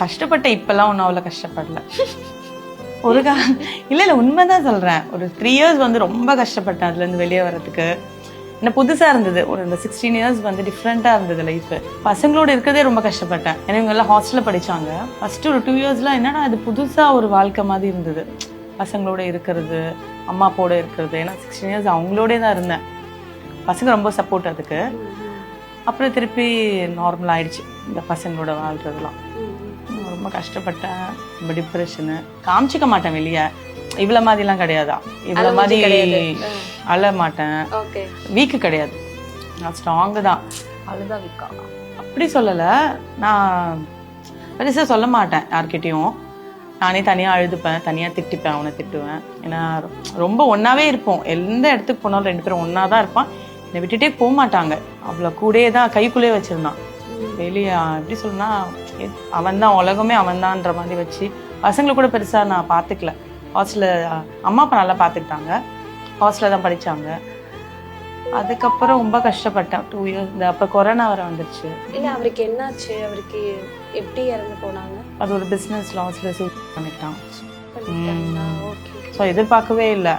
கஷ்டப்பட்ட இப்பெல்லாம் ஒன்றும் அவ்வளோ கஷ்டப்படல. ஒரு இல்லை உண்மைதான் சொல்கிறேன். ஒரு 3 இயர்ஸ் வந்து ரொம்ப கஷ்டப்பட்டேன் அதுலேருந்து வெளியே வர்றதுக்கு. என்ன புதுசாக இருந்தது. ஒரு இந்த 16 இயர்ஸ் வந்து டிஃப்ரெண்ட்டாக இருந்தது லைஃபு. பசங்களோடு இருக்கிறதே ரொம்ப கஷ்டப்பட்டேன். ஏன்னா இவங்க எல்லாம் ஹாஸ்டலில் படித்தாங்க. ஃபஸ்ட்டு ஒரு 2 இயர்ஸ்லாம் என்னன்னா இது புதுசாக ஒரு வாழ்க்கை மாதிரி இருந்தது. பசங்களோட இருக்கிறது, அம்மா அப்பாவோட இருக்கிறது. ஏன்னா 16 இயர்ஸ் அவங்களோடே தான் இருந்தேன். பசங்க ரொம்ப சப்போர்ட் அதுக்கு. அப்புறம் திருப்பி நார்மல் ஆயிடுச்சு இந்த பசங்களோட வாழ்கிறதுலாம். ரொம்ப கஷ்டப்பட்டேன். ரொம்ப டிப்ரெஷனு. காமிச்சிக்க மாட்டேன் வெளியே. இவ்வளோ மாதிரிலாம் கிடையாதா. இவ்வளோ மாதிரி அழ மாட்டேன். வீக்கு கிடையாது. நான் ஸ்ட்ராங்கு தான். அழுதான் வீக்கா அப்படி சொல்லலை. நான் பெருசாக சொல்ல மாட்டேன் யார்கிட்டையும். நானே தனியாக அழுதுப்பேன், தனியாக திட்டிப்பேன், அவனை திட்டுவேன். ஏன்னா ரொம்ப ஒன்றாவே இருப்போம். எந்த இடத்துக்கு போனாலும் 2 பேரும் ஒன்றா தான் இருப்பான். என்னை விட்டுட்டே போக மாட்டாங்க. அவ்வளோ கூடயே தான் கைக்குள்ளேயே வச்சுருந்தான். வெளியே எப்படி சொல்லணும்னா அவன் தான் உலகமே அவன்தான்ற மாதிரி வச்சு பசங்களை கூட பெருசாக நான் பார்த்துக்கல. ஹாஸ்டலில் அம்மா அப்பா நல்லா பார்த்துக்கிட்டாங்க. ஹாஸ்டலில் தான் படித்தாங்க. அதுக்கப்புறம் ரொம்ப கஷ்டப்பட்டேன் 2 இயர்ஸ். இந்த அப்போ கொரோனா வர வந்துருச்சு. இல்லை அவருக்கு என்னாச்சு? அவருக்கு எப்படி இறந்து போனாங்க? அது ஒரு பிஸ்னஸ் லாஸில் சூசைட் பண்ணிட்டான். ஓகே. ஸோ எதிர்பார்க்கவே இல்லை.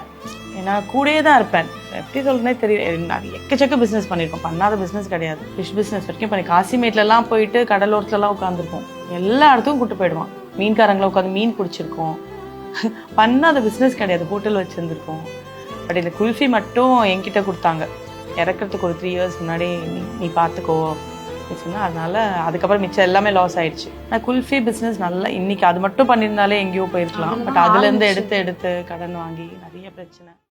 ஏன்னா கூடயே தான் இருப்பேன். எப்படி சொல்றேனே தெரியல. எக்கச்சக்க பிஸ்னஸ் பண்ணியிருக்கோம். பண்ணாத பிஸ்னஸ் கிடையாது. ஃபிஷ் பிஸ்னஸ் வரைக்கும் பண்ணி காசிமேட்லலாம் போயிட்டு கடலோரத்துலலாம் உட்காந்துருக்கோம். எல்லா இடத்துக்கும் கூட்டு போயிடுவான். மீன்காரங்களை உட்காந்து மீன் பிடிச்சிருக்கோம். பண்ணாத பிஸ்னஸ் கிடையாது. ஹோட்டல் வச்சுருந்துருக்கோம். பட் இந்த குல்ஃபி மட்டும் என்கிட்ட கொடுத்தாங்க. இறக்கிறதுக்கு ஒரு 3 இயர்ஸ் முன்னாடி நீ பார்த்துக்கோ சொன்னா. அதனால அதுக்கப்புறம் மிச்சம் எல்லாமே லாஸ் ஆயிடுச்சு. நான் குல்ஃபி பிஸ்னஸ் நல்லா இன்னைக்கு அது மட்டும் பண்ணியிருந்தாலே எங்கேயோ போயிருக்கலாம். பட் அதுலேருந்து எடுத்து கடன் வாங்கி நிறைய பிரச்சனை.